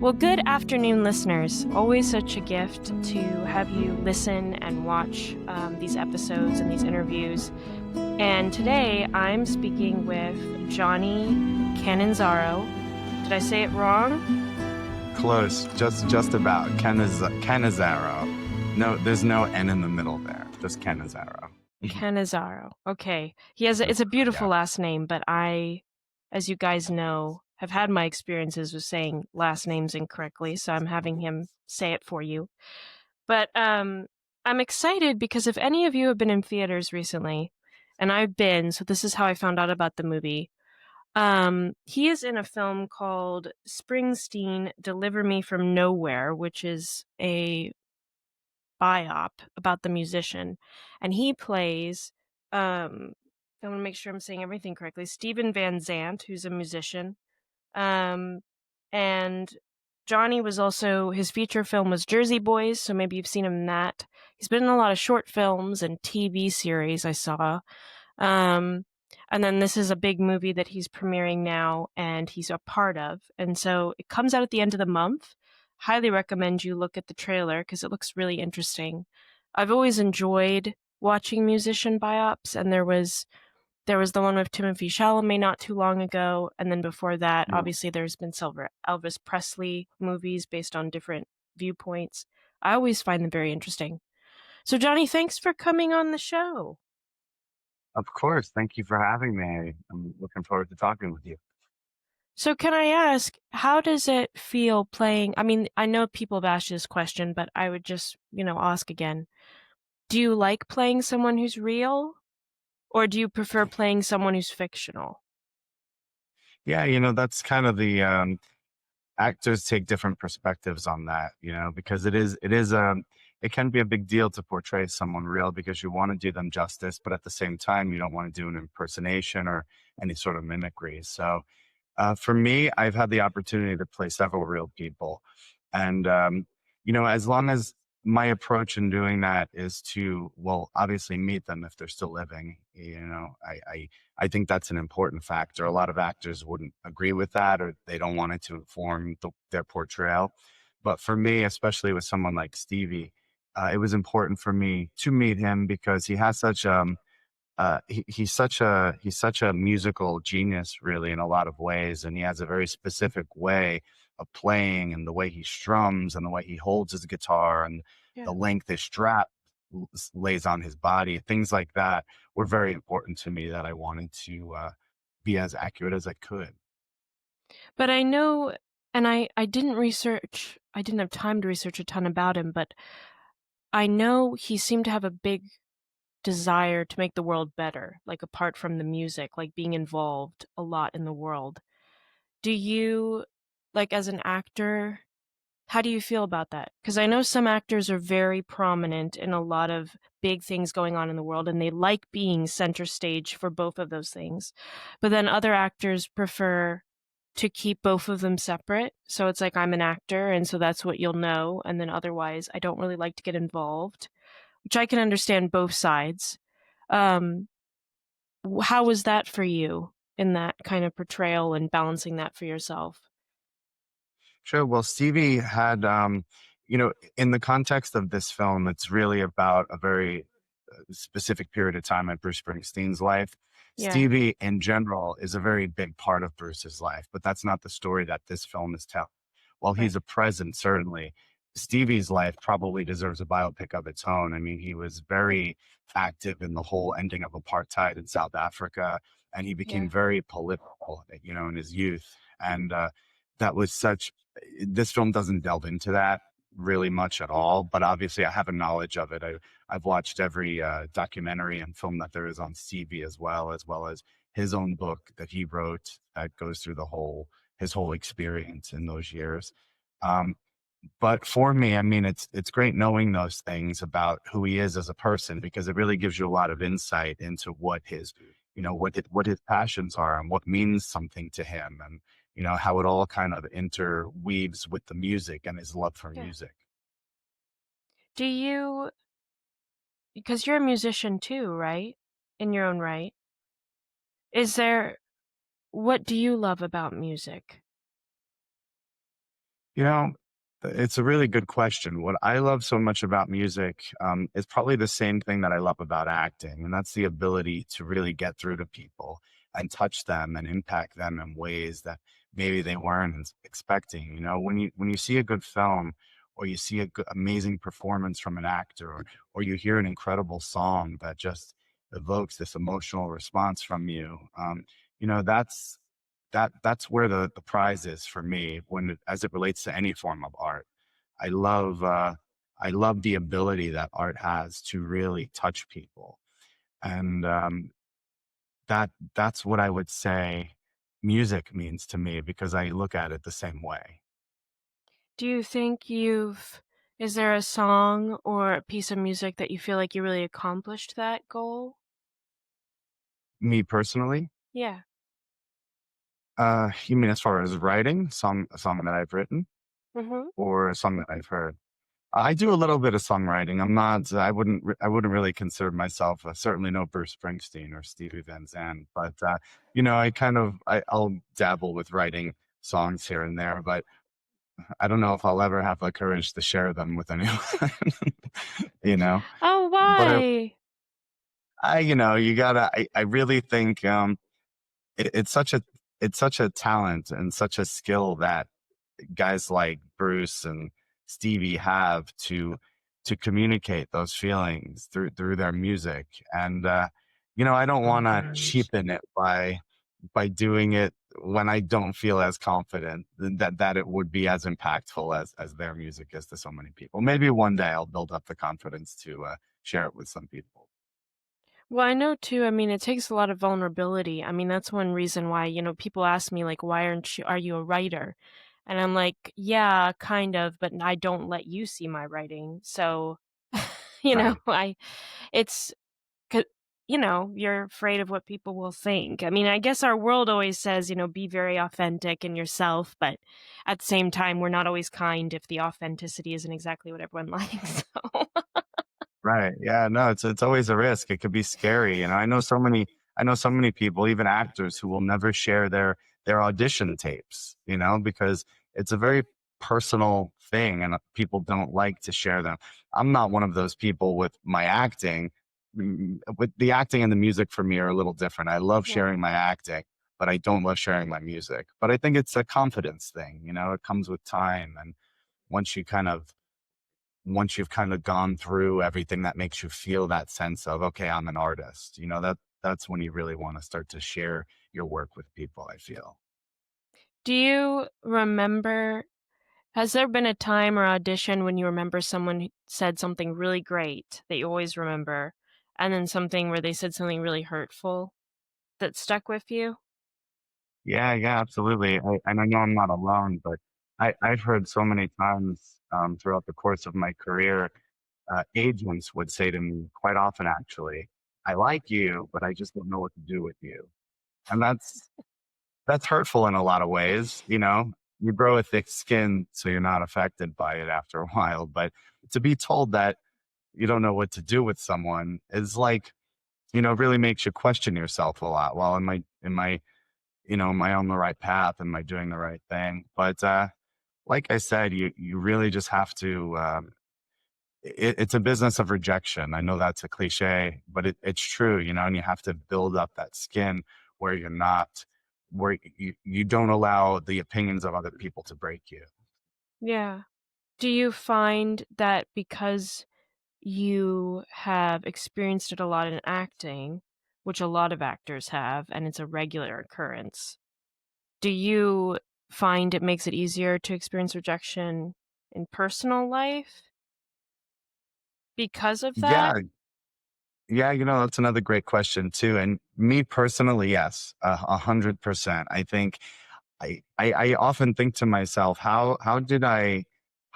Well, good afternoon, listeners. Always such a gift to have you listen and watch these episodes and these interviews. And today I'm speaking with Johnny Cannizzaro. Did I say it wrong? Close, just about. Cannizzaro. No, there's no N in the middle there. Just Cannizzaro. Cannizzaro. Okay. It's a beautiful Yeah. last name, but I, as you guys know, have had my experiences with saying last names incorrectly, so I'm having him say it for you. But I'm excited because if any of you have been in theaters recently, and I've been, so this is how I found out about the movie. He is in a film called Springsteen, Deliver Me from Nowhere, which is a biop about the musician. And he plays, I want to make sure I'm saying everything correctly, Stevie Van Zandt, who's a musician. Um, and Johnny was also, his feature film was Jersey Boys, so maybe you've seen him in that. He's been in a lot of short films and TV series I saw. Um, and then this is a big movie that he's premiering now and he's a part of. And so it comes out at the end of the month. Highly recommend you look at the trailer because it looks really interesting. I've always enjoyed watching musician biops, and there was the one with Timothy Chalamet not too long ago, and then before that, Yeah. obviously there's been several Elvis Presley movies based on different viewpoints. I always find them very interesting. So Johnny, thanks for coming on the show. Of course. Thank you for having me. I'm looking forward to talking with you. So can I ask, how does it feel playing? I mean, I know people have asked you this question, but I would just, ask again. Do you like playing someone who's real, or do you prefer playing someone who's fictional? Yeah, that's kind of the actors take different perspectives on that, because it can be a big deal to portray someone real because you want to do them justice, but at the same time, you don't want to do an impersonation or any sort of mimicry. So for me, I've had the opportunity to play several real people. And, as long as my approach in doing that is to, well, obviously meet them if they're still living, I think that's an important factor. A lot of actors wouldn't agree with that, or they don't want it to inform their portrayal. But for me, especially with someone like Stevie, it was important for me to meet him because he has such he's such a musical genius, really, in a lot of ways, and he has a very specific way of playing, and the way he strums, and the way he holds his guitar, and Yeah. the length his strap lays on his body. Things like that were very important to me that I wanted to be as accurate as I could. But I know, and I didn't have time to research a ton about him, but I know he seemed to have a big desire to make the world better, like apart from the music, like being involved a lot in the world. Do you, like as an actor, how do you feel about that? Because I know some actors are very prominent in a lot of big things going on in the world, and they like being center stage for both of those things. But then other actors prefer to keep both of them separate. So it's like I'm an actor, and so that's what you'll know. And then otherwise, I don't really like to get involved, which I can understand both sides. Um, how was that for you in that kind of portrayal and balancing that for yourself? Sure. Well, Stevie had, in the context of this film, it's really about a very specific period of time in Bruce Springsteen's life. Yeah. Stevie, in general, is a very big part of Bruce's life, but that's not the story that this film is telling. While Right. he's a present, certainly, Stevie's life probably deserves a biopic of its own. I mean, he was very active in the whole ending of apartheid in South Africa, and he became Yeah. very political, in his youth. And that was such, this film doesn't delve into that really much at all, but obviously I have a knowledge of it. I've watched every documentary and film that there is on Stevie, as well as his own book that he wrote that goes through his whole experience in those years. Um, but for me, I mean, it's great knowing those things about who he is as a person because it really gives you a lot of insight into what his passions are and what means something to him, and how it all kind of interweaves with the music and his love for Yeah. music. Do you, because you're a musician too, right? In your own right. Is there, what do you love about music? You know, it's a really good question. What I love so much about music is probably the same thing that I love about acting, and that's the ability to really get through to people and touch them and impact them in ways that maybe they weren't expecting. You know, when you see a good film or you see a good, amazing performance from an actor, or you hear an incredible song that just evokes this emotional response from you, you know, that's where the prize is for me as it relates to any form of art. I love I love the ability that art has to really touch people, and that's what I would say music means to me because I look at it the same way. Do you think you've is there a song or a piece of music that you feel like you really accomplished that goal? Me personally, Yeah. you mean as far as writing a song that I've written Mhm. or a song that I've heard? I do a little bit of songwriting. I'm not. I wouldn't really consider myself. Certainly no Bruce Springsteen or Stevie Van Zandt. But you know, I'll dabble with writing songs here and there. But I don't know if I'll ever have the courage to share them with anyone. you know. Oh, But why? you know, you gotta. I really think it's such a talent and such a skill that guys like Bruce and Stevie have to communicate those feelings through their music. And you know, I don't want to cheapen it by doing it when I don't feel as confident that it would be as impactful as their music is to so many people. Maybe one day I'll build up the confidence to share it with some people. Well, I know too, I mean, it takes a lot of vulnerability. I mean, that's one reason why, people ask me like, "Why are you a writer?" And I'm like, "Yeah, kind of, but I don't let you see my writing." So, Right. I it's 'Cau you're afraid of what people will think. I mean, I guess our world always says, be very authentic and yourself, but at the same time, we're not always kind if the authenticity isn't exactly what everyone likes, so Right. Yeah. No, it's always a risk. It could be scary. You know, I know so many people, even actors, who will never share their audition tapes, you know, because it's a very personal thing and people don't like to share them. I'm not one of those people with my acting. With the acting and the music for me are a little different. I love Yeah. sharing my acting, but I don't love sharing my music. But I think it's a confidence thing, you know, it comes with time. And once you kind of once you've kind of gone through everything that makes you feel that sense of, okay, I'm an artist, you know, that's when you really want to start to share your work with people, I feel. Do you remember has there been a time or audition when you remember someone who said something really great that you always remember, and then something where they said something really hurtful that stuck with you? Yeah, yeah, absolutely. And I know I'm not alone, but I've heard so many times throughout the course of my career, agents would say to me quite often, actually, I like you, but I just don't know what to do with you. And that's hurtful in a lot of ways, you know. You grow a thick skin so you're not affected by it after a while, but to be told that you don't know what to do with someone is like, you know, really makes you question yourself a lot. Well, am I on the right path? Am I doing the right thing? But like I said, you really just have to. It's a business of rejection. I know that's a cliche, but it's true, you know. And you have to build up that skin where you're not, where you don't allow the opinions of other people to break you. Yeah. Do you find that because you have experienced it a lot in acting, which a lot of actors have, and it's a regular occurrence, do you find it makes it easier to experience rejection in personal life because of that? Yeah, yeah, you know, that's another great question too. And me personally, yes, 100%. I think I often think to myself, how did I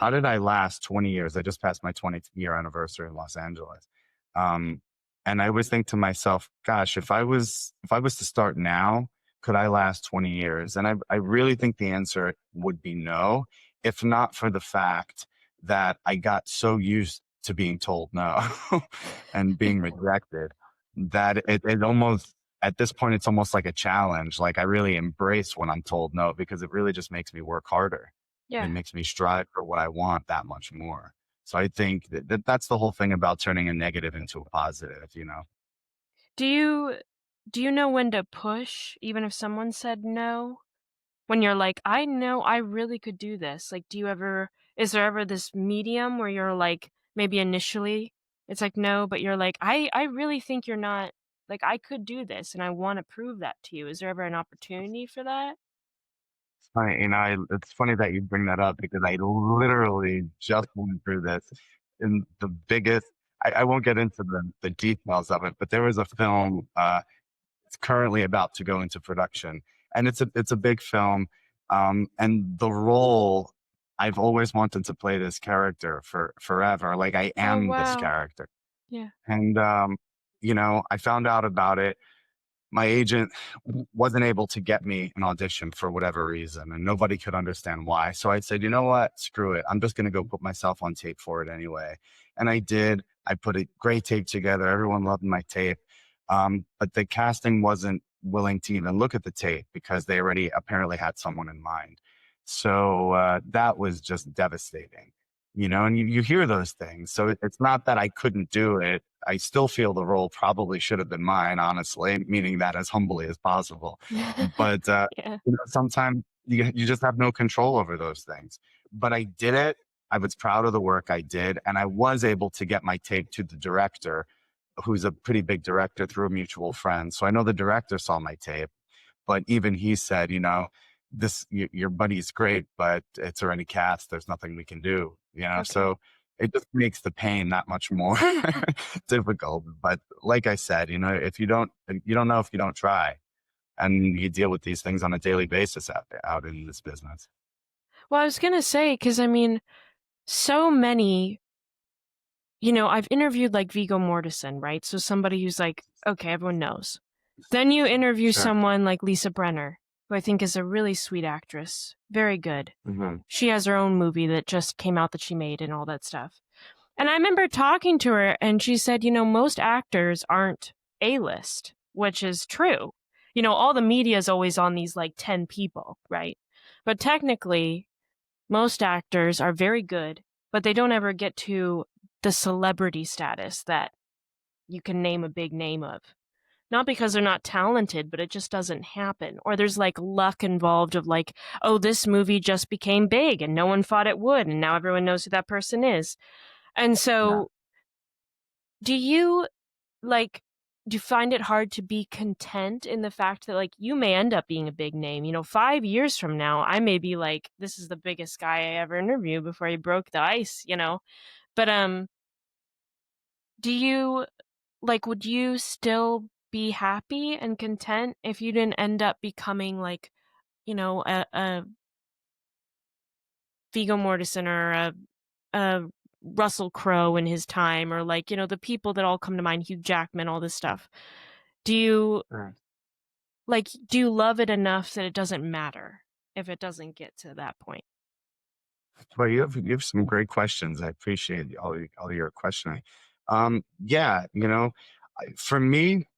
last 20 years? I just passed my 20th year anniversary in Los Angeles. Um, and I always think to myself, gosh, if I was to start now, could I last 20 years? And I really think the answer would be no, if not for the fact that I got so used to being told no and being rejected that it almost at this point, it's almost like a challenge. Like I really embrace when I'm told no because it really just makes me work harder. It Yeah. makes me strive for what I want that much more. So I think that's the whole thing about turning a negative into a positive, you know? Do you do you know when to push even if someone said no? When you're like, "I know I really could do this." Like, do you ever is there ever this medium where you're like, maybe initially it's like, "No," but you're like, I really think you're not like, I could do this and I wanna prove that to you." Is there ever an opportunity for that? It's funny, it's funny that you bring that up because I literally just went through this in the biggest. I won't get into the details of it, but there was a film. It's currently about to go into production, and it's a big film. And the role, I've always wanted to play this character for forever. Like I Oh, am this wow. character, Yeah. and I found out about it. My agent wasn't able to get me an audition for whatever reason, and nobody could understand why. So I said, you know what? Screw it. I'm just going to go put myself on tape for it anyway. And I did. I put a great tape together. Everyone loved my tape. But the casting wasn't willing to even look at the tape because they already apparently had someone in mind. So that was just devastating, and you hear those things. So it's not that I couldn't do it. I still feel the role probably should have been mine, honestly, meaning that as humbly as possible. But Yeah. sometimes you just have no control over those things. But I did it. I was proud of the work I did, and I was able to get my tape to the director, who's a pretty big director through a mutual friend. So I know the director saw my tape, but even he said, your buddy's great, but it's already cast. There's nothing we can do, Okay. So it just makes the pain that much more difficult. But like I said, if you don't know if you don't try, and you deal with these things on a daily basis out in this business. Well, I was gonna say, 'cause I mean, so many I've interviewed, like, Viggo Mortensen, right? So somebody who's like, okay, everyone knows. Then you interview Sure. someone like Lisa Brenner, who I think is a really sweet actress, very good. Hmm. She has her own movie that just came out that she made and all that stuff. And I remember talking to her and she said, most actors aren't A-list, which is true. All the media is always on these like 10 people, right? But technically, most actors are very good, but they don't ever get to the celebrity status that you can name a big name of. Not because they're not talented, but it just doesn't happen. Or there's like luck involved of like, oh, this movie just became big and no one thought it would, and now everyone knows who that person is. And Yeah. so, do you like, do you find it hard to be content in the fact that like you may end up being a big name? 5 years from now, I may be like, this is the biggest guy I ever interviewed before he broke the ice. But do you like, would you still be happy and content if you didn't end up becoming like, a Viggo Mortensen or a Russell Crowe in his time, or like, the people that all come to mind, Hugh Jackman, all this stuff. Do you Sure. do you love it enough that it doesn't matter if it doesn't get to that point? Well, you have some great questions. I appreciate all your questioning. Yeah, for me,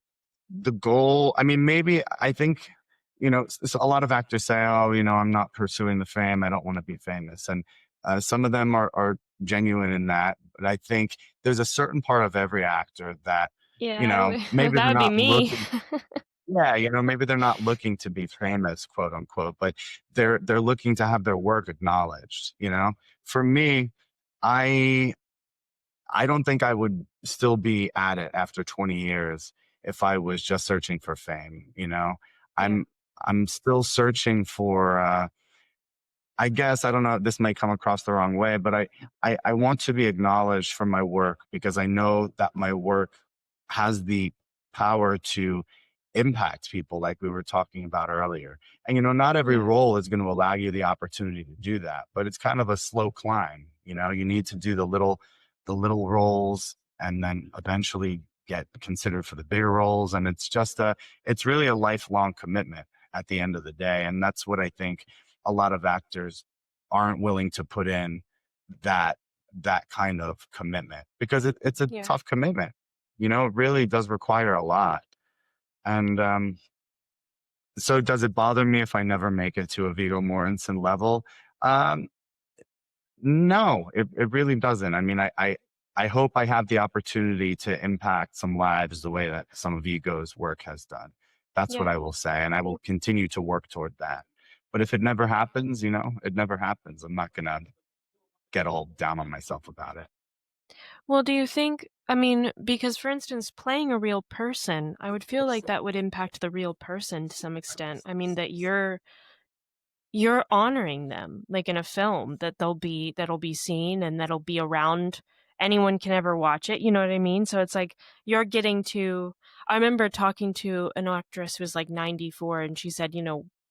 the goal, I mean, maybe I think, a lot of actors say, oh, I'm not pursuing the fame. I don't want to be famous. And some of them are genuine in that. But I think there's a certain part of every actor that, Yeah, maybe that they're would be not me. looking. Yeah, maybe they're not looking to be famous, quote unquote, but they're looking to have their work acknowledged. For me, I I don't think I would still be at it after 20 years if I was just searching for fame. Yeah, I'm I'm still searching for I guess I don't know. This may come across the wrong way, but I want to be acknowledged for my work because I know that my work has the power to impact people, like we were talking about earlier. And not every yeah, role is going to allow you the opportunity to do that, but it's kind of a slow climb. You need to do the little roles, and then eventually get considered for the bigger roles. And it's really a lifelong commitment at the end of the day, and that's what I think a lot of actors aren't willing to put in that that kind of commitment because it's a yeah, tough commitment. It really does require a lot. And so does it bother me if I never make it to a Viggo Mortensen level? No, it really doesn't. I mean, I hope I have the opportunity to impact some lives the way that some of Ego's work has done. That's what Yeah. I will say, and I will continue to work toward that. But if it never happens, it never happens. I'm not gonna get all down on myself about it. Well, do you think, I mean, because for instance, playing a real person, I would feel like that would impact the real person to some extent. I mean, that you're honoring them, like in a film that that'll be seen and that'll be around. Anyone can ever watch it, you know what I mean? So it's like you're getting to I remember talking to an actress who was like 94 and she said,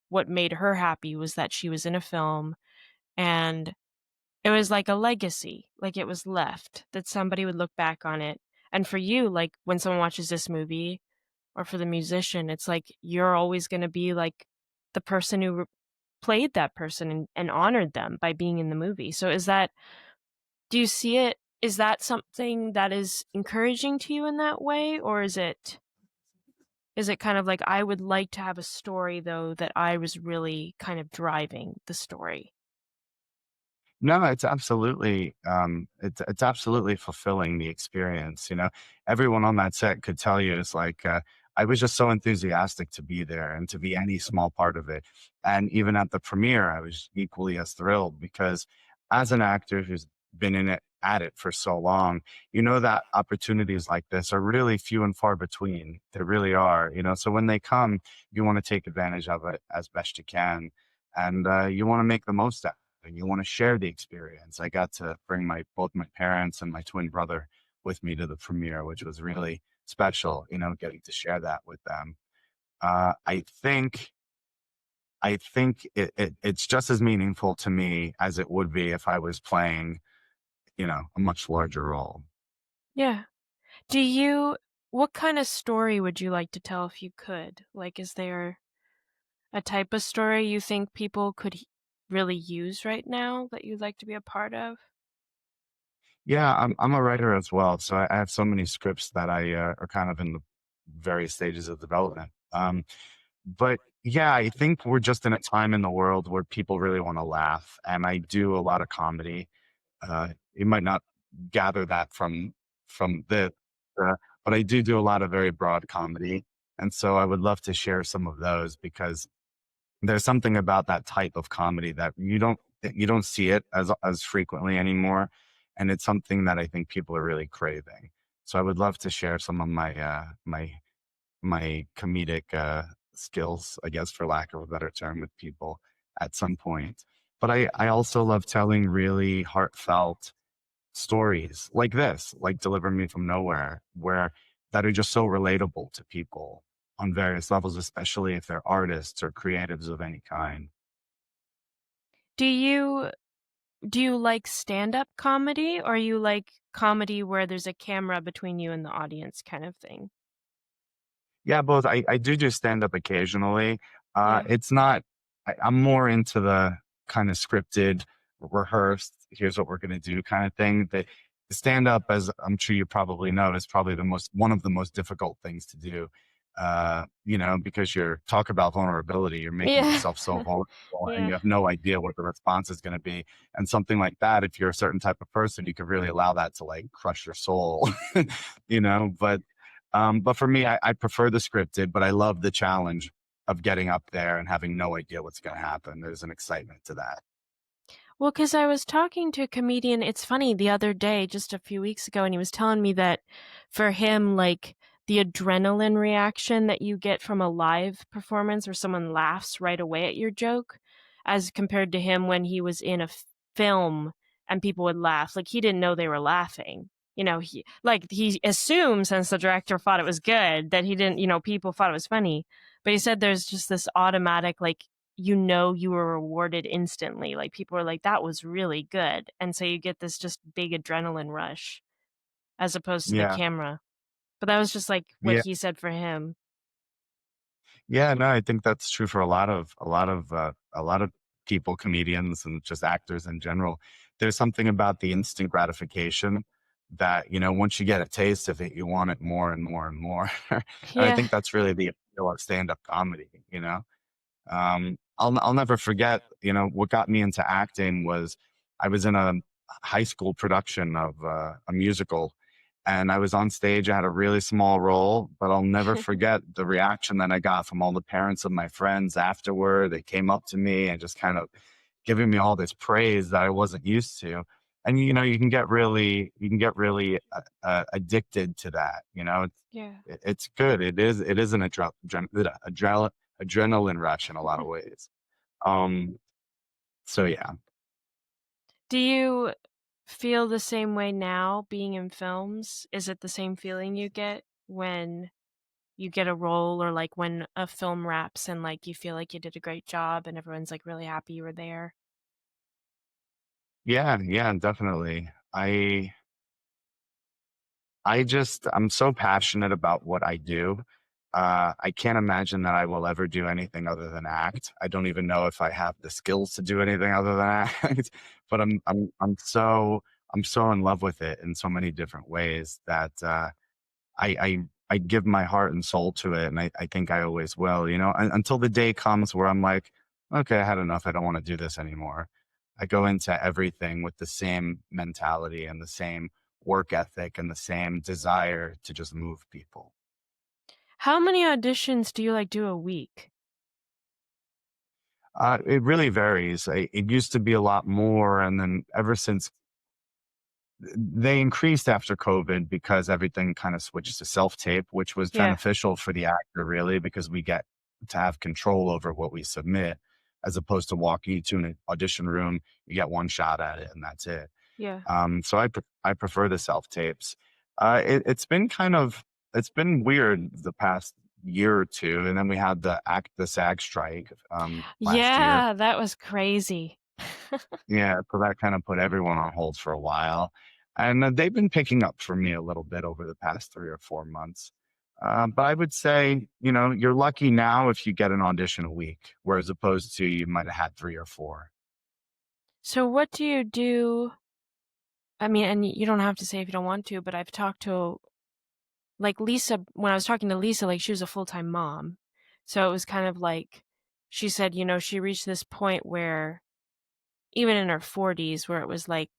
what made her happy was that she was in a film and it was like a legacy, like it was left, that somebody would look back on it. And for you, like when someone watches this movie or for the musician, it's like you're always gonna be like the person who played that person and honored them by being in the movie. So do you see it is that something that is encouraging to you in that way? Or is it kind of like, I would like to have a story though that I was really kind of driving the story? No, it's absolutely fulfilling the experience, Everyone on that set could tell you it's like, I was just so enthusiastic to be there and to be any small part of it. And even at the premiere, I was equally as thrilled because as an actor who's been in it at it for so long, you know that opportunities like this are really few and far between. They really are, So when they come, you want to take advantage of it as best you can. And you want to make the most out of it and you want to share the experience. I got to bring both my parents and my twin brother with me to the premiere, which was really special, getting to share that with them. I think it's just as meaningful to me as it would be if I was playing, a much larger role. Yeah. Do you what kind of story would you like to tell if you could? Like, is there a type of story you think people could really use right now that you'd like to be a part of? Yeah, I'm a writer as well, so I have so many scripts that I are kind of in the various stages of development. But yeah, I think we're just in a time in the world where people really want to laugh, and I do a lot of comedy. You might not gather that from this, but I do a lot of very broad comedy, and so I would love to share some of those because there's something about that type of comedy that you don't see it as frequently anymore, and it's something that I think people are really craving. So I would love to share some of my comedic skills, I guess, for lack of a better term, with people at some point. But I also love telling really heartfelt stories like this, like Deliver Me from Nowhere, where that are just so relatable to people on various levels, especially if they're artists or creatives of any kind. Do you do you like stand-up comedy, or you like comedy where there's a camera between you and the audience kind of thing? Yeah, both. I do stand up occasionally. Yeah. It's not, I'm more into the kind of scripted, rehearsed, here's what we're going to do kind of thing. The stand up, as I'm sure you probably know, is probably one of the most difficult things to do. Because you're talk about vulnerability, you're making Yeah. yourself so vulnerable and Yeah. you have no idea what the response is going to be. And something like that, if you're a certain type of person, you could really allow that to like crush your soul, but for me, I prefer the scripted, but I love the challenge of getting up there and having no idea what's going to happen. There's an excitement to that. Well, because I was talking to a comedian, it's funny, the other day, just a few weeks ago, and he was telling me that for him, like, the adrenaline reaction that you get from a live performance where someone laughs right away at your joke, as compared to him when he was in a film and people would laugh, like, he didn't know they were laughing. He assumed, since the director thought it was good, that he didn't, people thought it was funny. But he said there's just this automatic, like, you were rewarded instantly. Like people are like, that was really good. And so you get this just big adrenaline rush as opposed to the Yeah. camera. But that was just like what Yeah. he said for him. Yeah. No, I think that's true for a lot of people, comedians and just actors in general. There's something about the instant gratification that, once you get a taste of it, you want it more and more and more. And I Yeah. think that's really the appeal of stand-up comedy. I'll never forget, what got me into acting was I was in a high school production of a musical, and I was on stage. I had a really small role, but I'll never forget the reaction that I got from all the parents of my friends afterward. They came up to me and just kind of giving me all this praise that I wasn't used to. And you can get really addicted to that. Yeah. It's good. It is an adrenaline rush in a lot of ways. Um, so yeah. Do you feel the same way now being in films? Is it the same feeling you get when you get a role or like when a film wraps and like you feel like you did a great job and everyone's like really happy you were there? Yeah, yeah, definitely. I'm so passionate about what I do. I can't imagine that I will ever do anything other than act. I don't even know if I have the skills to do anything other than act. But I'm so in love with it in so many different ways that I give my heart and soul to it, and I think I always will, until the day comes where I'm like, okay, I had enough. I don't want to do this anymore. I go into everything with the same mentality and the same work ethic and the same desire to just move people. How many auditions do you like do a week? It really varies. It used to be a lot more, and then ever since they increased after COVID because everything kind of switched to self tape, which was Yeah. beneficial for the actor, really, because we get to have control over what we submit as opposed to walking into an audition room. You get one shot at it and that's it. Yeah. So I prefer the self tapes. It's been weird the past year or two, and then we had the SAG strike last year. Yeah, that was crazy. Yeah, so that kind of put everyone on hold for a while. And they've been picking up for me a little bit over the past 3 or 4 months. But I would say, you're lucky now if you get an audition a week, whereas opposed to you might have had three or four. So what do you do? I mean, and you don't have to say if you don't want to, but I've talked to like Lisa when I was talking to Lisa, like she was a full-time mom. So it was kind of like she said, she reached this point where even in her 40s where it was like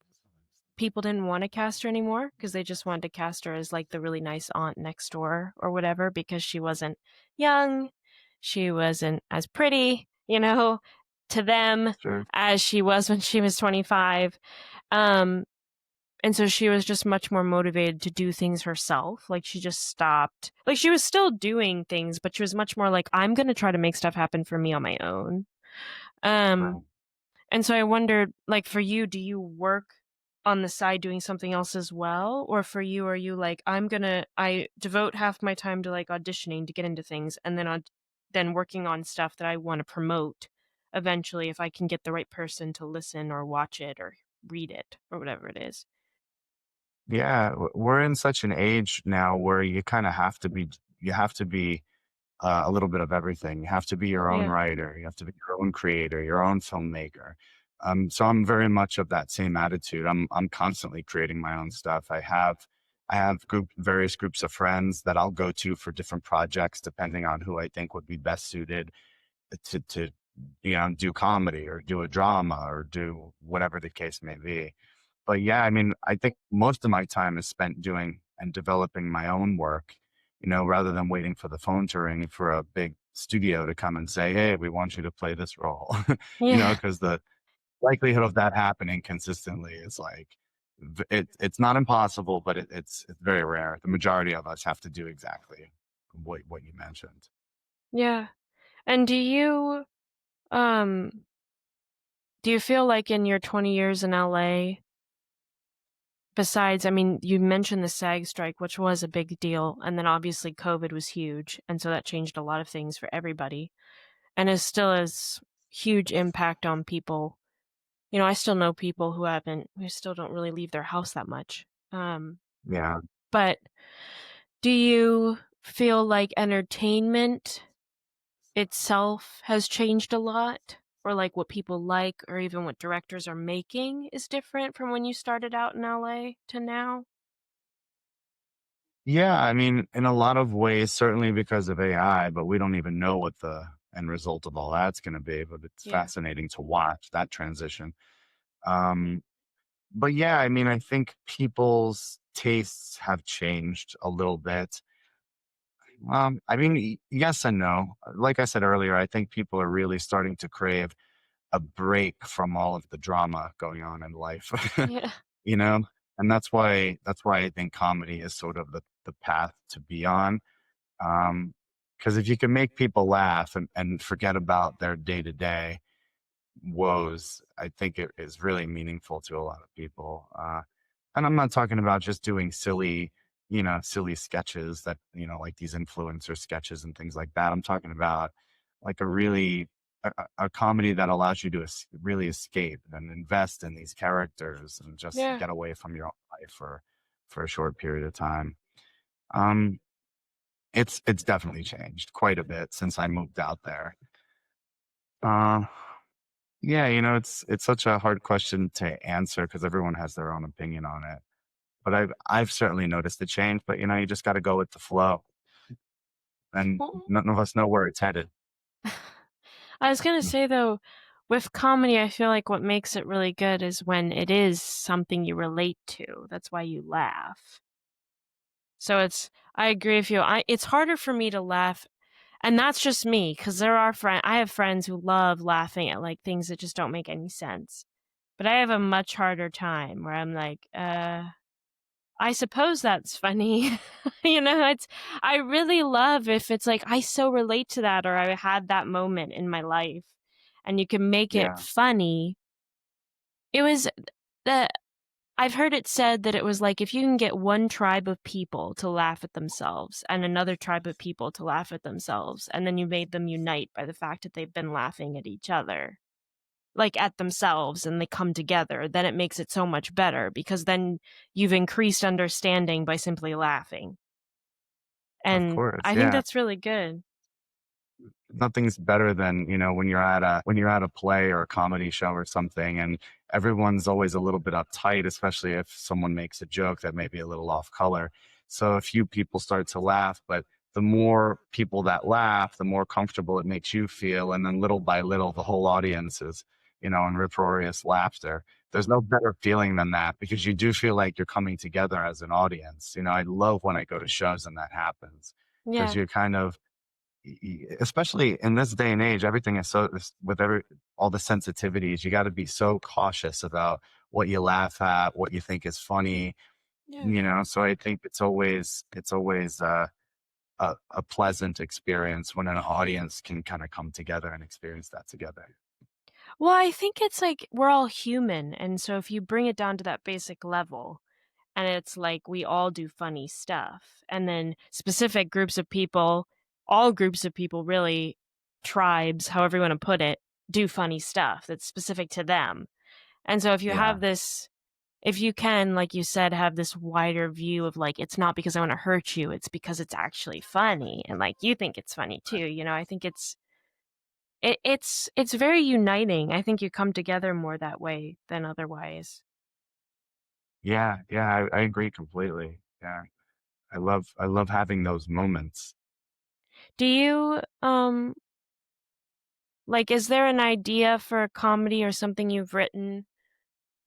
people didn't want to cast her anymore because they just wanted to cast her as like the really nice aunt next door or whatever because she wasn't young, she wasn't as pretty, to them Sure. as she was when she was 25. Um, and so she was just much more motivated to do things herself. Like she just stopped. Like she was still doing things, but she was much more like, I'm going to try to make stuff happen for me on my own. Um, Right. and so I wondered, like, for you, do you work on the side doing something else as well? Or for you, are you like, I devote half my time to like auditioning to get into things and then working on stuff that I want to promote eventually if I can get the right person to listen or watch it or read it or whatever it is. Yeah, we're in such an age now where you have to be a little bit of everything. You have to be your own Yeah. writer. You have to be your own creator, your own filmmaker. So I'm very much of that same attitude. I'm constantly creating my own stuff. I have various groups of friends that I'll go to for different projects, depending on who I think would be best suited to do comedy or do a drama or do whatever the case may be. But yeah, I mean, I think most of my time is spent doing and developing my own work, rather than waiting for the phone to ring for a big studio to come and say, hey, we want you to play this role, Yeah. because the likelihood of that happening consistently is like, it's not impossible, but it's very rare. The majority of us have to do exactly what you mentioned. Yeah. And um do you feel like in your 20 years in LA, besides, I mean, you mentioned the SAG strike, which was a big deal, and then obviously COVID was huge, and so that changed a lot of things for everybody, and it still has huge impact on people. I still know people who still don't really leave their house that much. Yeah. But do you feel like entertainment itself has changed a lot? Or like what people like, or even what directors are making is different from when you started out in LA to now? Yeah, I mean, in a lot of ways, certainly because of AI, but we don't even know what the end result of all that's going to be. But it's Yeah. fascinating to watch that transition. Um, but yeah, I mean, I think people's tastes have changed a little bit. I mean, yes and no. Like I said earlier, I think people are really starting to crave a break from all of the drama going on in life, Yeah. you know? And that's why I think comedy is sort of the path to be on. Because if you can make people laugh and forget about their day to day woes, I think it is really meaningful to a lot of people. And I'm not talking about just doing silly, silly sketches that, like these influencer sketches and things like that. I'm talking about like a comedy that allows you to really escape and invest in these characters and just Yeah. get away from your own life for a short period of time. Um, it's definitely changed quite a bit since I moved out there. Uh, yeah, it's such a hard question to answer because everyone has their own opinion on it. But I've certainly noticed the change, but you just got to go with the flow, and Well, none of us know where it's headed. I was gonna say though, with comedy, I feel like what makes it really good is when it is something you relate to. That's why you laugh. So I agree with you. It's harder for me to laugh, and that's just me, because I have friends who love laughing at like things that just don't make any sense. But I have a much harder time where I'm like, I suppose that's funny. I really love if it's like I so relate to that or I had that moment in my life and you can make it Yeah, funny. It was the I've heard it said that it was like if you can get one tribe of people to laugh at themselves and another tribe of people to laugh at themselves, and then you made them unite by the fact that they've been laughing at each other, like at themselves, and they come together, then it makes it so much better because then you've increased understanding by simply laughing. of And course. I think Yeah, that's really good. nothing's better than when you're at a play or a comedy show or something, and everyone's always a little bit uptight, especially if someone makes a joke that may be a little off color. So a few people start to laugh, but the more people that laugh, the more comfortable it makes you feel, and then little by little, the whole audience is in uproarious laughter. There's no better feeling than that because you do feel like you're coming together as an audience. I love when I go to shows and that happens because Yeah. you're kind of especially in this day and age, everything is so with all the sensitivities. You got to be so cautious about what you laugh at, what you think is funny. Yeah. So I think it's always a pleasant experience when an audience can kind of come together and experience that together. Well, I think it's like we're all human, and so if you bring it down to that basic level, and it's like we all do funny stuff, and then specific groups of people, all groups of people really, tribes, however you want to put it, do funny stuff that's specific to them. And so Yeah, if you can, like you said, have this wider view of like it's not because I want to hurt you, it's because it's actually funny and like you think it's funny too, I think it's very uniting. I think you come together more that way than otherwise. yeah, I agree completely. Yeah, I love having those moments. Do you like is there an idea for a comedy or something you've written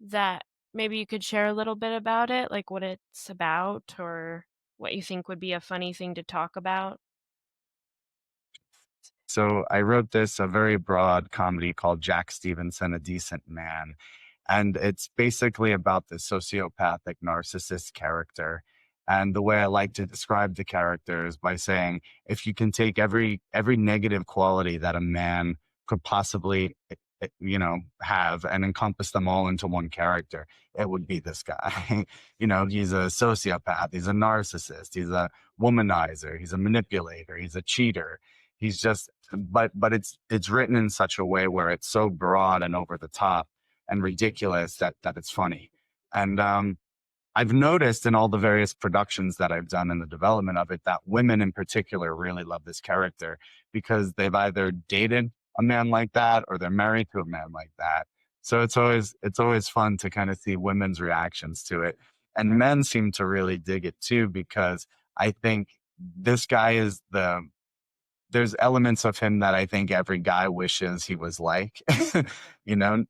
that maybe you could share a little bit about it, like what it's about or what you think would be a funny thing to talk about? So I wrote this a very broad comedy called Jack Stevenson, A Decent Man. And it's basically about the sociopathic narcissist character. And the way I like to describe the character is by saying if you can take every negative quality that a man could possibly have and encompass them all into one character, it would be this guy. He's a sociopath, he's a narcissist, he's a womanizer, he's a manipulator, he's a cheater. He's just but it's written in such a way where it's so broad and over the top and ridiculous that it's funny. And I've noticed in all the various productions that I've done in the development of it that women in particular really love this character because they've either dated a man like that or they're married to a man like that. So it's always fun to kind of see women's reactions to it. And men seem to really dig it too because I think this guy is there's elements of him that I think every guy wishes he was like, you know,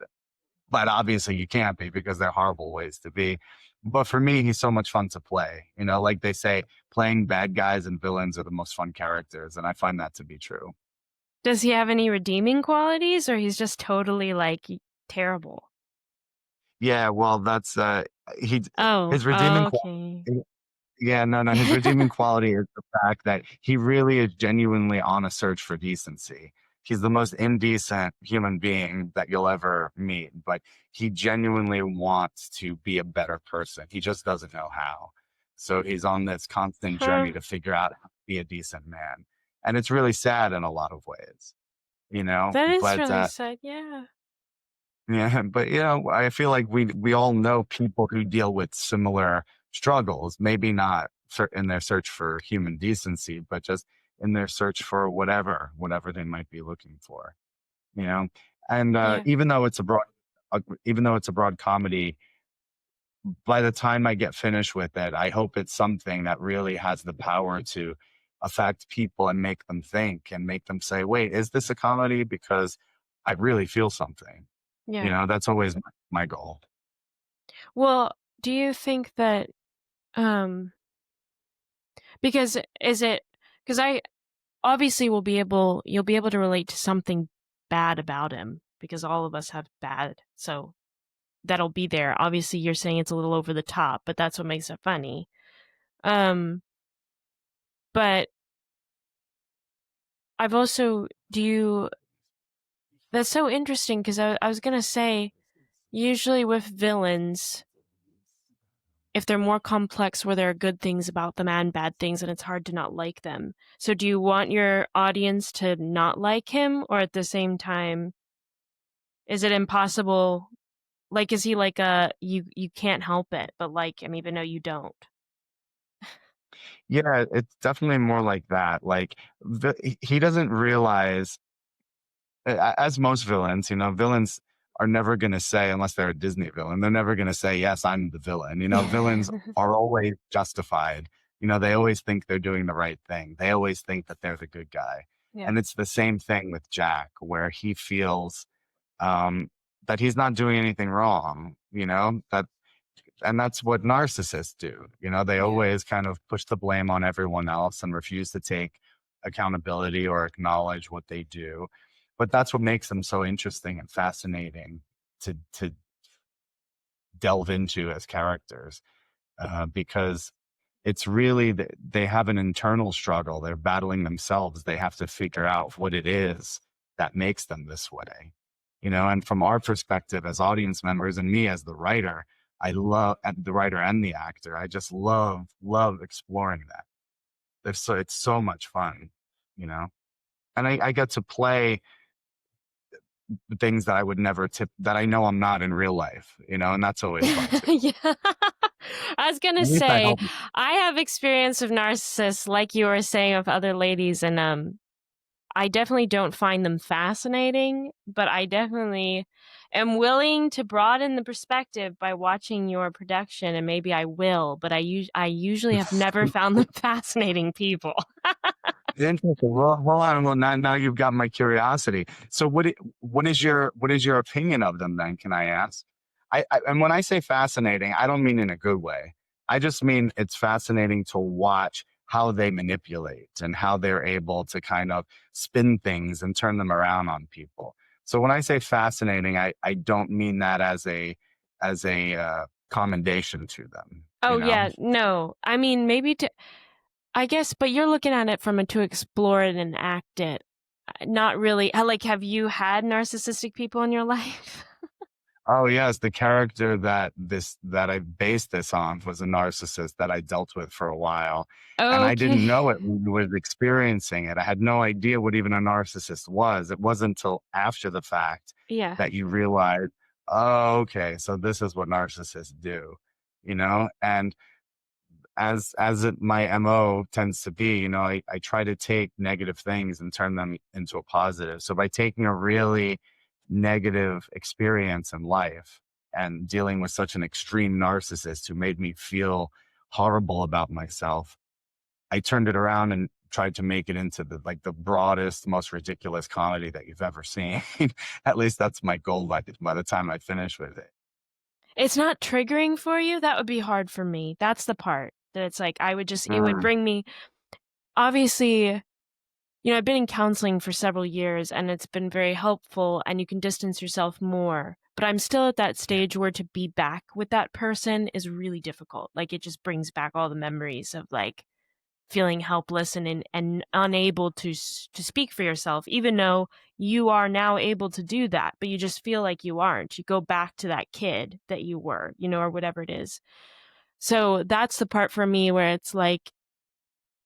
but obviously you can't be because they're horrible ways to be. But for me, he's so much fun to play. You know, like they say, playing bad guys and villains are the most fun characters, and I find that to be true. Does he have any redeeming qualities, or he's just totally like terrible? Yeah, well, that's he Oh, his redeeming okay. quality. Yeah, no, no. His redeeming quality is the fact that he really is genuinely on a search for decency. He's the most indecent human being that you'll ever meet, but he genuinely wants to be a better person. He just doesn't know how. So he's on this constant Huh. journey to figure out how to be a decent man. And it's really sad in a lot of ways, you know? That is But really sad, yeah. yeah, but you know, I feel like we all know people who deal with similar struggles, maybe not in their search for human decency, but just in their search for whatever they might be looking for, you know. And Yeah. even though it's a broad comedy, by the time I get finished with it, I hope it's something that really has the power to affect people and make them think and make them say, "Wait, is this a comedy?" Because I really feel something. You Yeah. know, that's always my goal. Well, do you think that, um because is it because I obviously will be able you'll be able to relate to something bad about him because all of us have bad, so that'll be there. Obviously, you're saying it's a little over the top, but that's what makes it funny. Um, but I've also do you that's so interesting because I was gonna say usually with villains, if they're more complex where there are good things about them and bad things, and it's hard to not like them. So do you want your audience to not like him, or at the same time, is it impossible? Like, is he like a you can't help it, but like him even though you don't? Yeah, it's definitely more like that. Like he doesn't realize, as most villains, you know, villains are never going to say, unless they're a Disney villain, they're never going to say, "Yes, I'm the villain." You know, villains are always justified. You know, they always think they're doing the right thing. They always think that they're the good guy. Yeah. And it's the same thing with Jack, where he feels um, that he's not doing anything wrong. You know, and that's what narcissists do. You know, they Yeah. always kind of push the blame on everyone else and refuse to take accountability or acknowledge what they do. But that's what makes them so interesting and fascinating to delve into as characters, because it's really they have an internal struggle. They're battling themselves. They have to figure out what it is that makes them this way, you know. And from our perspective as audience members, and me as the writer, I love, and the writer and the actor, I just love exploring that. It's so much fun, you know. And I get to play things that I would never tip that I know I'm not in real life, you know, and that's always fun too. Yeah. I was gonna At least I say hope. I have experience with narcissists, like you were saying of other ladies, and I definitely don't find them fascinating, but I definitely am willing to broaden the perspective by watching your production, and maybe I will. But I usually have never found them fascinating people. Interesting. Well, hold on. Well, now you've got my curiosity. So, what is your opinion of them then? Can I ask? And when I say fascinating, I don't mean in a good way. I just mean it's fascinating to watch how they manipulate and how they're able to kind of spin things and turn them around on people. So when I say fascinating, I don't mean that as a commendation to them. You Oh know. yeah, no. I mean, maybe to I guess, but you're looking at it from a to explore it and act it. Not really. Like, have you had narcissistic people in your life? Oh yes, the character that I based this on was a narcissist that I dealt with for a while, and I didn't Okay. know it was experiencing it. I had no idea what even a narcissist was. It wasn't until after the fact Yeah. that you realize, oh, okay, so this is what narcissists do, you know? And my MO tends to be, you know, I try to take negative things and turn them into a positive. So by taking a really negative experience in life and dealing with such an extreme narcissist who made me feel horrible about myself, I turned it around and tried to make it into the like the broadest, most ridiculous comedy that you've ever seen. At least that's my goal by the time I finish with it. It's not triggering for you? That would be hard for me. That's the part that it's like I would just it would Mm, bring me obviously, I've been in counseling for several years and it's been very helpful and you can distance yourself more. But I'm still at that yeah, stage where to be back with that person is really difficult. Like it just brings back all the memories of like feeling helpless and unable to speak for yourself, even though you are now able to do that, but you just feel like you aren't. You go back to that kid that you were, or whatever it is. So that's the part for me where it's like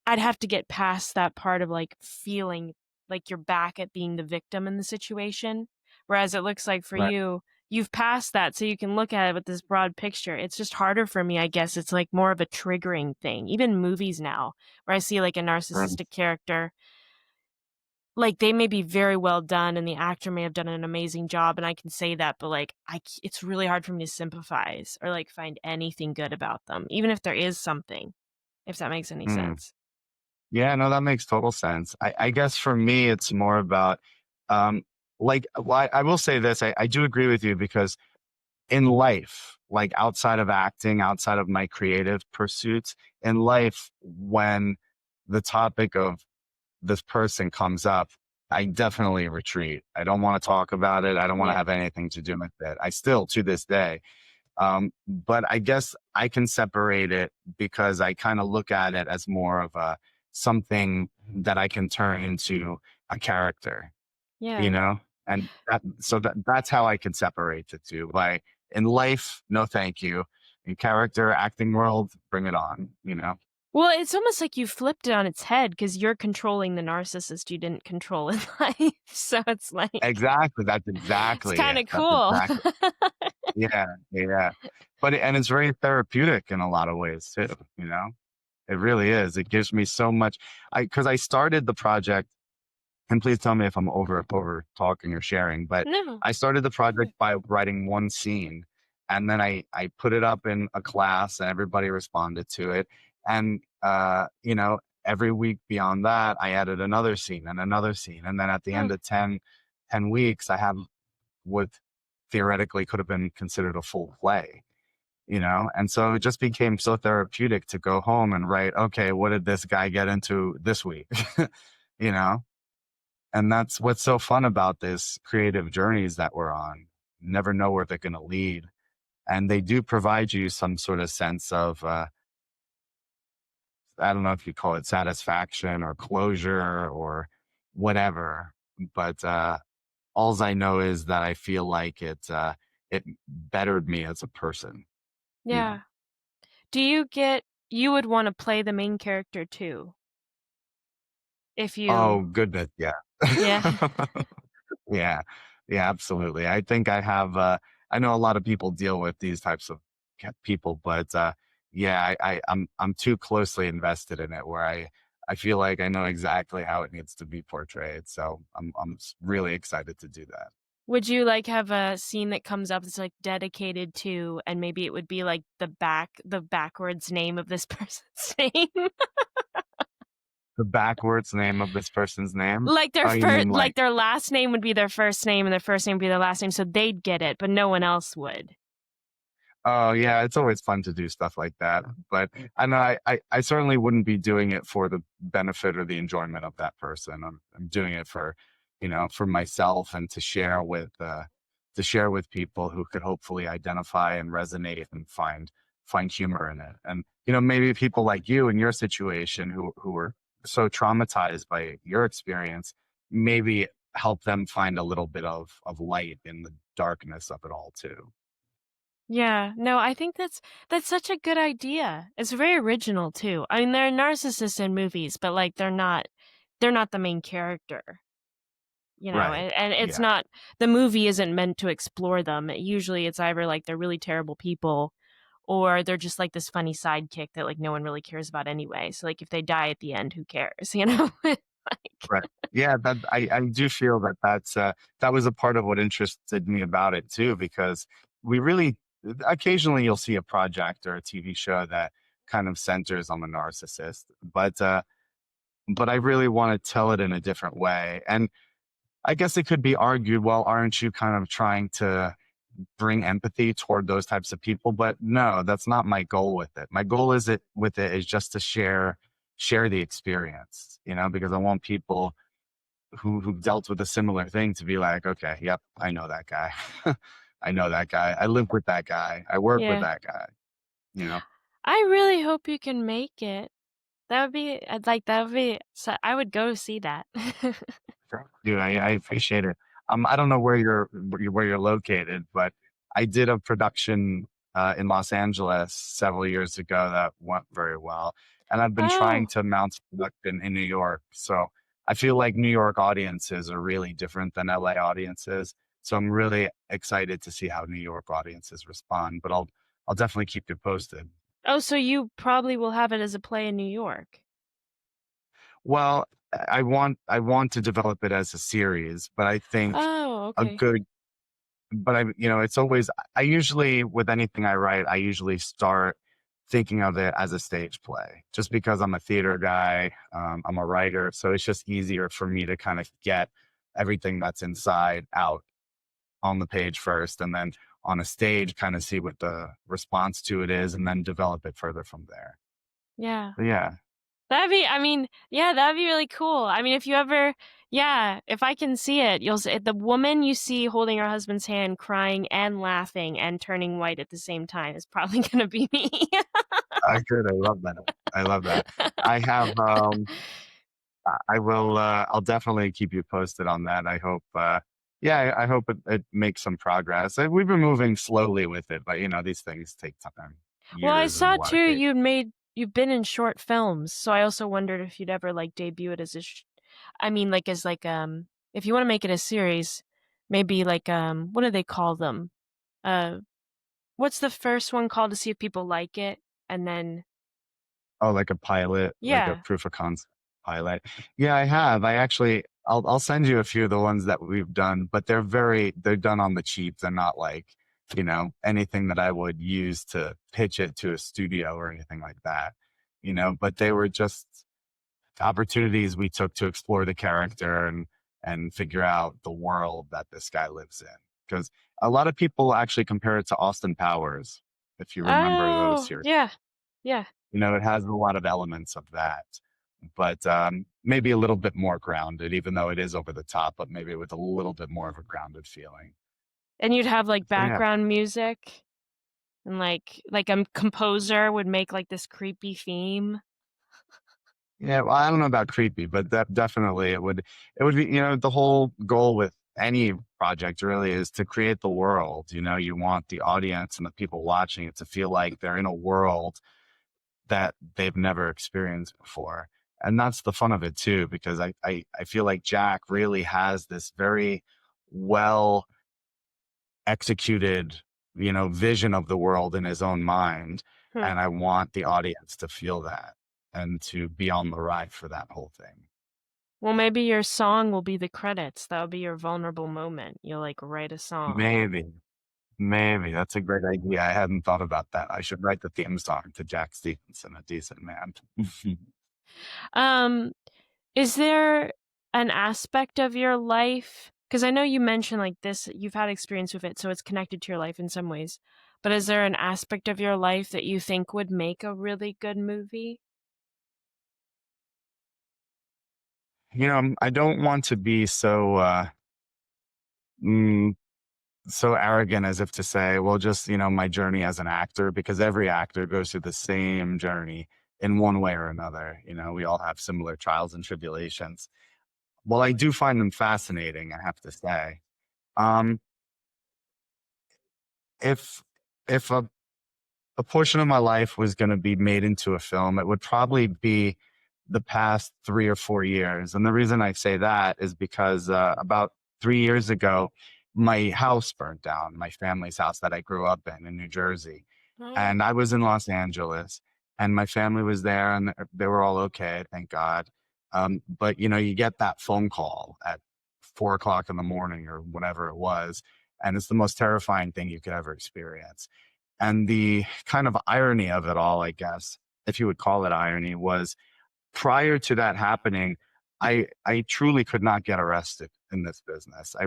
I'd have to get past that part of like feeling like you're back at being the victim in the situation. Whereas it looks like for right. you, you've passed that so you can look at it with this broad picture. It's just harder for me, I guess. It's like more of a triggering thing. Even movies now, where I see like a Mm, narcissistic character, like they may be very well done and the actor may have done an amazing job and I can say that, but like it's really hard for me to sympathize or like find anything good about them, even if there is something, if that makes any mm. sense. Yeah, no, that makes total sense. I guess for me, it's more about, um, like, well, I will say this. I do agree with you because in life, like outside of acting, outside of my creative pursuits, in life, when the topic of this person comes up, I definitely retreat. I don't want to talk about it. I don't want to Yeah. have anything to do with it. I still, to this day, but I guess I can separate it because I kind of look at it as more of a something that I can turn into a character, you Yeah. know? And that's how I can separate the two. By in life, no thank you. In character, acting world, bring it on, you know? Well, it's almost like you flipped it on its head because you're controlling the narcissist you didn't control in life. So it's like Exactly. That's it's exactly kind it. of That's cool. exactly. Yeah, yeah. And it's very therapeutic in a lot of ways too, you know? It really is. It gives me so much. Because I started the project, and please tell me if I'm over talking or sharing, but No. I started the project by writing one scene, and then I put it up in a class, and everybody responded to it. And every week beyond that, I added another scene and another scene, and then at the Huh. end of 10 weeks, I have what theoretically could have been considered a full play. And so it just became so therapeutic to go home and write, okay, what did this guy get into this week? you know and that's what's so fun about this creative journeys that we're on. Never know where they're going to lead, and they do provide you some sort of sense of, I don't know if you call it satisfaction or closure or whatever, but alls I know is that I feel like it bettered me as a person you know Yeah. Do you get you would want to play the main character too if Oh, you goodness, yeah. yeah. Yeah. Yeah, absolutely. I think I know a lot of people deal with these types of people, but yeah, I'm too closely invested in it where I feel like I know exactly how it needs to be portrayed. So I'm really excited to do that. Would you like have a scene that comes up that's like dedicated to and maybe it would be like the backwards name of this person's name? The backwards name of this person's name? Like their Oh, you first mean like like, their last name would be their first name and their first name would be their last name, so they'd get it, but no one else would. oh yeah, it's always fun to do stuff like that. But I know I certainly wouldn't be doing it for the benefit or the enjoyment of that person. I'm doing it for, for myself and to share with people who could hopefully identify and resonate and find humor in it. And maybe people like you in your situation who were so traumatized by your experience, maybe help them find a little bit of light in the darkness of it all too. Yeah, no, I think that's such a good idea. It's very original too. I mean, there are narcissists in movies, but like they're not the main character, Right. and it's Yeah. not the movie isn't meant to explore them. Usually it's either like they're really terrible people or they're just like this funny sidekick that like no one really cares about anyway. So like if they die at the end, who cares, you know? Like Right. Yeah, that I do feel that that was a part of what interested me about it too, because we really occasionally you'll see a project or a TV show that kind of centers on the narcissist, but but I really want to tell it in a different way. And I guess it could be argued, well, aren't you kind of trying to bring empathy toward those types of people? But no, that's not my goal with it. My goal is it with it is just to share the experience, because I want people who dealt with a similar thing to be like, okay, yep, I know that guy. I know that guy. I live with that guy. I work with Yeah. that guy, you know. I really hope you can make it. That would be, so I would go see that. Sure. Dude, I appreciate it. I don't know where you're located, but I did a production in Los Angeles several years ago that went very well, and I've been trying Oh, to mount a production in New York. So I feel like New York audiences are really different than LA audiences. So I'm really excited to see how New York audiences respond. But I'll definitely keep you posted. oh, so you probably will have it as a play in New York. Well, I want to develop it as a series, but I think Oh, a okay. good but it's always, I usually, with anything I write, I usually start thinking of it as a stage play just because I'm a theater guy. I'm a writer. So it's just easier for me to kind of get everything that's inside out on the page first and then on a stage kind of see what the response to it is and then develop it further from there. Yeah. But yeah. Yeah, that'd be really cool. I mean, if you ever, yeah, if I can see it, you'll see the woman you see holding her husband's hand, crying and laughing and turning white at the same time is probably gonna be me. I could. I love that. I love that. I have I will. I'll definitely keep you posted on that. I hope. Yeah, I hope it makes some progress. We've been moving slowly with it, but these things take time, Well, I years in a saw lot too of cases. you've been in short films, so I also wondered if you'd ever like debut it as I mean, like as like if you want to make it a series, maybe like what do they call them? Uh, what's the first one called to see if people like it, and then Oh, like a pilot, like a yeah. proof of concept pilot. Yeah, I have. I actually, I'll send you a few of the ones that we've done, but they're done on the cheap. They're not like anything that I would use to pitch it to a studio or anything like that. But they were just opportunities we took to explore the character and figure out the world that this guy lives in. Because a lot of people actually compare it to Austin Powers, if you remember those Oh, series. yeah. Yeah. It has a lot of elements of that, but maybe a little bit more grounded, even though it is over the top, but maybe with a little bit more of a grounded feeling. And you'd have like So yeah. background music and like a composer would make like this creepy theme. Yeah, well, I don't know about creepy, but that definitely it would be, the whole goal with any project really is to create the world. You want the audience and the people watching it to feel like they're in a world that they've never experienced before. And that's the fun of it too, because I feel like Jack really has this very well executed, vision of the world in his own mind. Hmm. And I want the audience to feel that and to be on the ride for that whole thing. Well, maybe your song will be the credits. That'll be your vulnerable moment. You'll like write a song. Maybe, maybe that's a great idea. I hadn't thought about that. I should write the theme song to Jack Stevenson, A Decent Man. Um, is there an aspect of your life? Because I know you mentioned like this, you've had experience with it, so it's connected to your life in some ways. But is there an aspect of your life that you think would make a really good movie? I don't want to be mm, so arrogant as if to say, well, just, my journey as an actor, because every actor goes through the same journey in one way or another. We all have similar trials and tribulations. Well, I do find them fascinating, I have to say. Um, if if a portion of my life was going to be made into a film, it would probably be the past 3 or 4 years. And the reason I say that is because about 3 years ago, my house burnt down, my family's house that I grew up in New Jersey. Oh. And I was in Los Angeles and my family was there and they were all okay, thank God. But you get that phone call at 4 o'clock in the morning or whatever it was. And it's the most terrifying thing you could ever experience. And the kind of irony of it all, I guess, if you would call it irony, was prior to that happening, I truly could not get arrested in this business. I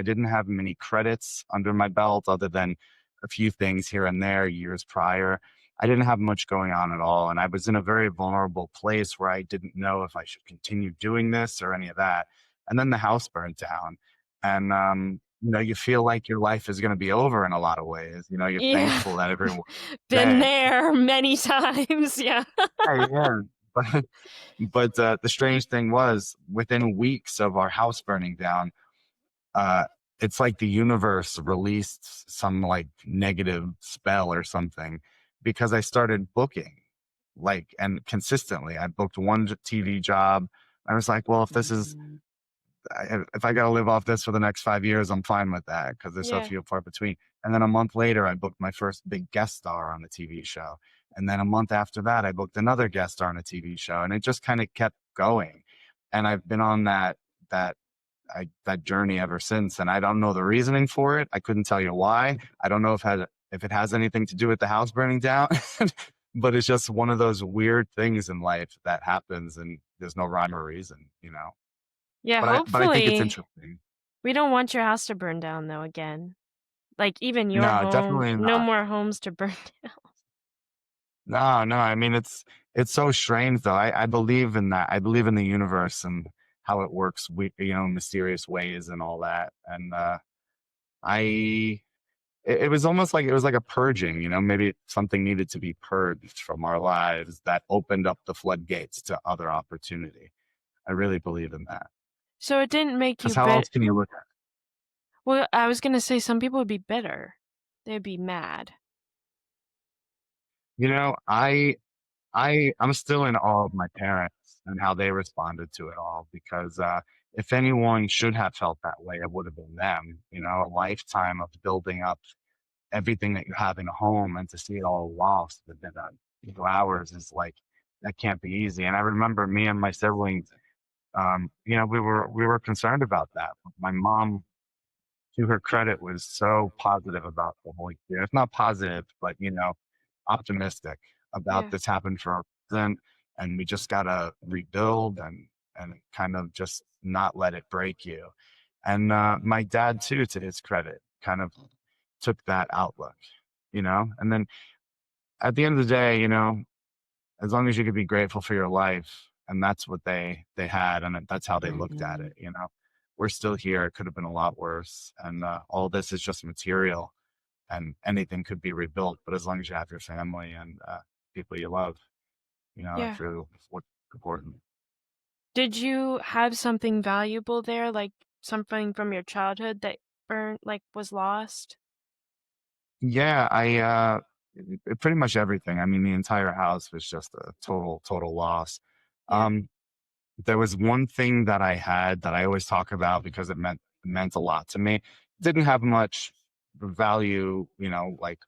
didn't have many credits under my belt other than a few things here and there years prior. I didn't have much going on at all, and I was in a very vulnerable place where I didn't know if I should continue doing this or any of that. And then the house burned down, and you feel like your life is going to be over in a lot of ways. You're Yeah. thankful that everyone's Been dead. there many times. Yeah. Yeah, yeah. But the strange thing was, within weeks of our house burning down, uh, it's like the universe released some like negative spell or something because I started booking and consistently. I booked one TV job. I was like, well, if I got to live off this for the next 5 years, I'm fine with that because there's so Yeah. few far between. And then a month later, I booked my first big guest star on a TV show. And then a month after that, I booked another guest star on a TV show, and it just kind of kept going. And I've been on that journey ever since. And I don't know the reasoning for it. I couldn't tell you why. I don't know if it has anything to do with the house burning down, but it's just one of those weird things in life that happens, and there's no rhyme or reason. Yeah, But I think it's hopefully interesting. we don't want your house to burn down though again. Like even your No, home, definitely no not. more homes to burn down. No, no. I mean, it's so strange though. I believe in that. I believe in the universe and how it works, mysterious ways and all that. And I, it was almost like it was like a purging. Maybe something needed to be purged from our lives that opened up the floodgates to other opportunity. I really believe in that. So it didn't make Because you how else can you look at it? well, I was gonna say some people would be bitter. They'd be mad. You know, I'm still in awe of my parents and how they responded to it all because if anyone should have felt that way, it would have been them. A lifetime of building up everything that you have in a home, and to see it all lost within a few hours is like that can't be easy. And I remember me and my siblings, we were concerned about that. My mom, to her credit, was so positive about the whole experience. Not positive, but optimistic about Yeah. this happened for a reason, and we just gotta rebuild and kind of just not let it break you. And my dad too, to his credit, kind of took that outlook. And then at the end of the day, as long as you could be grateful for your life, and that's what they had, and that's how they looked at it. We're still here. It could have been a lot worse, and all this is just material, and anything could be rebuilt. But as long as you have your family and people you love, Yeah. that's really what's important. Did you have something valuable there, like something from your childhood that was lost? Yeah, pretty much everything. I mean, the entire house was just a total loss. Yeah. Um, There was one thing that I had that I always talk about because it meant a lot to me. Didn't have much value, like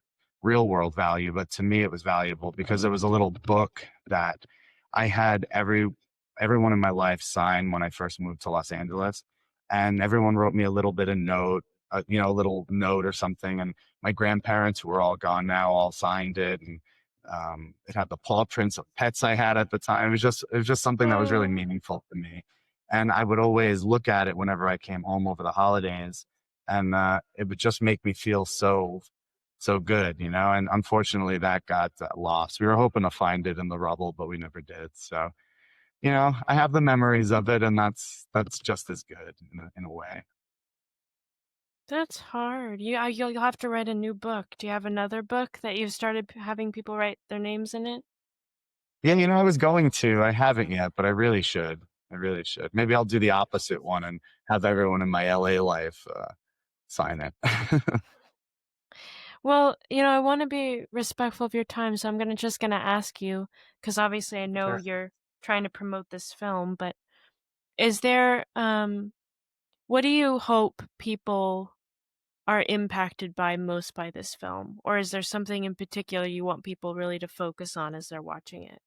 real world value, but to me it was valuable because it was a little book that I had everyone in my life sign when I first moved to Los Angeles, and everyone wrote me a little bit of note, a little note or something, and my grandparents, who are all gone now, all signed it, and it had the paw prints of pets I had at the time. It was just something that was really Oh. meaningful to me, and I would always look at it whenever I came home over the holidays, and it would just make me feel so good. And unfortunately, that got lost. We were hoping to find it in the rubble, but we never did. So I have the memories of it, and that's just as good in a way. That's hard. You'll have to write a new book. Do you have another book that you've started having people write their names in it? Yeah, I was going to. I haven't yet, but I really should. I really should. Maybe I'll do the opposite one and have everyone in my LA life sign it. Well, I want to be respectful of your time, so I'm just gonna ask you, because obviously I know Sure. you're trying to promote this film, but is there what do you hope people are impacted by most by this film? Or is there something in particular you want people really to focus on as they're watching it?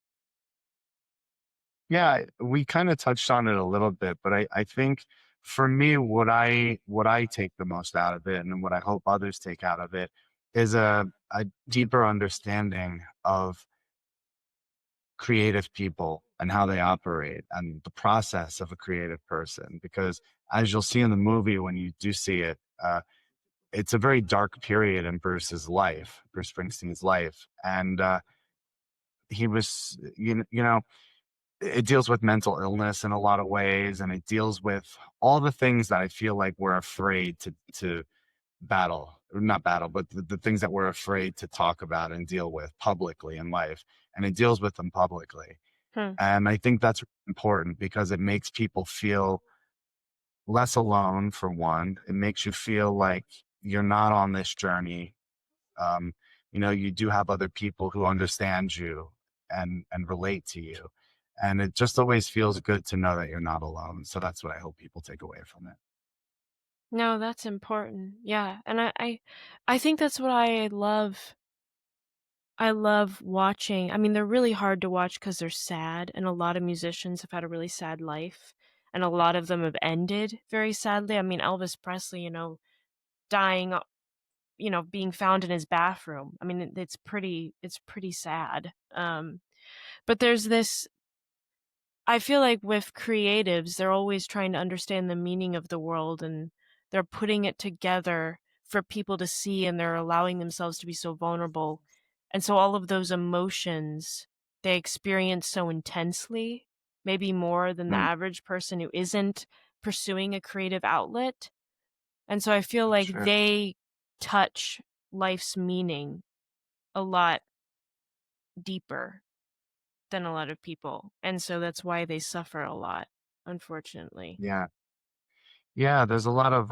Yeah, we kind of touched on it a little bit, but I think for me, what I take the most out of it, and what I hope others take out of it, is a deeper understanding of creative people and how they operate and the process of a creative person. Because as you'll see in the movie, when you do see it, it's a very dark period in Bruce's life, Bruce Springsteen's life. And he was, you know, it deals with mental illness in a lot of ways, and it deals with all the things that I feel like we're afraid to battle, or not battle, but the things that we're afraid to talk about and deal with publicly in life. And it deals with them publicly. Hmm. And I think that's important because it makes people feel less alone, for one. It makes you feel like you're not on this journey. Um, you know, you do have other people who understand you and relate to you. And it just always feels good to know that you're not alone. So that's what I hope people take away from it. No, that's important. Yeah, and I think that's what I love. I love watching. I mean, they're really hard to watch because they're sad, and a lot of musicians have had a really sad life, and a lot of them have ended very sadly. I mean, Elvis Presley, dying, being found in his bathroom. I mean, it's pretty sad. But there's this. I feel like with creatives, they're always trying to understand the meaning of the world, and they're putting it together for people to see, and they're allowing themselves to be so vulnerable. And so all of those emotions they experience so intensely, maybe more than the Mm, average person who isn't pursuing a creative outlet. And so I feel like sure. they touch life's meaning a lot deeper than a lot of people. And so that's why they suffer a lot, unfortunately. Yeah. Yeah. There's a lot of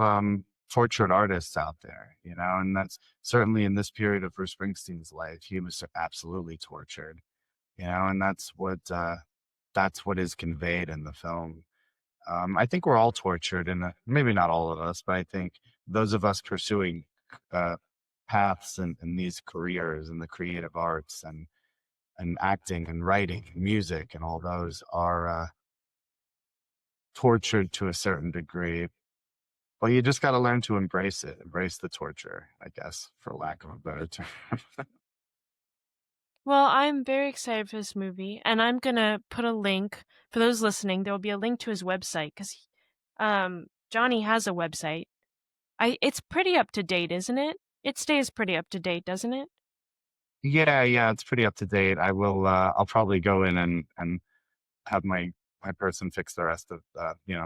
tortured artists out there, and that's certainly in this period of Bruce Springsteen's life. He was absolutely tortured, and that's what is conveyed in the film. I think we're all tortured, and maybe not all of us, but I think those of us pursuing uh, paths in these careers in the creative arts and acting and writing, and music, and all those are tortured to a certain degree. But you just got to learn to embrace it, embrace the torture, I guess, for lack of a better term. Well, I'm very excited for this movie, and I'm gonna put a link for those listening. There will be a link to his website because Johnny has a website. It's pretty up to date, isn't it? It stays pretty up to date, doesn't it? Yeah, yeah, it's pretty up to date. I'll probably go in and have my person fix the rest of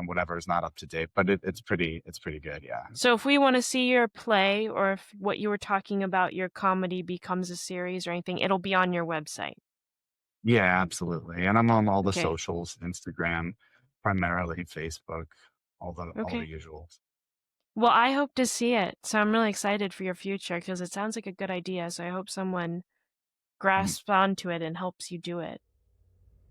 whatever is not up to date, but it's pretty good. Yeah. So if we want to see your play, or if what you were talking about, your comedy becomes a series or anything, it'll be on your website. Yeah, absolutely. And I'm on all the Okay. socials, Instagram, primarily Facebook, all the Okay. usuals. Well, I hope to see it. So I'm really excited for your future because it sounds like a good idea. So I hope someone Mhm. grasps onto it and helps you do it.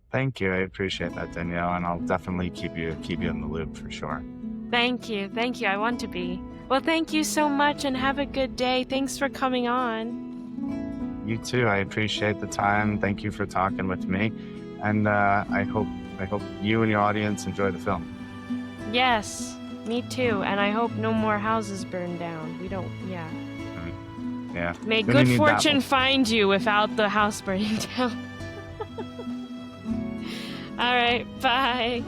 Thank you. I appreciate that, Danielle, and I'll definitely keep you in the loop for sure. Thank you. Thank you. I want to be. Well, thank you so much and have a good day. Thanks for coming on. You too. I appreciate the time. Thank you for talking with me, and I hope you and your audience enjoy the film. Yes, me too. And I hope no more houses burn down. We don't, yeah. Mhm. Yeah. May We only good need that fortune one. find you without the house burning down. All right, bye.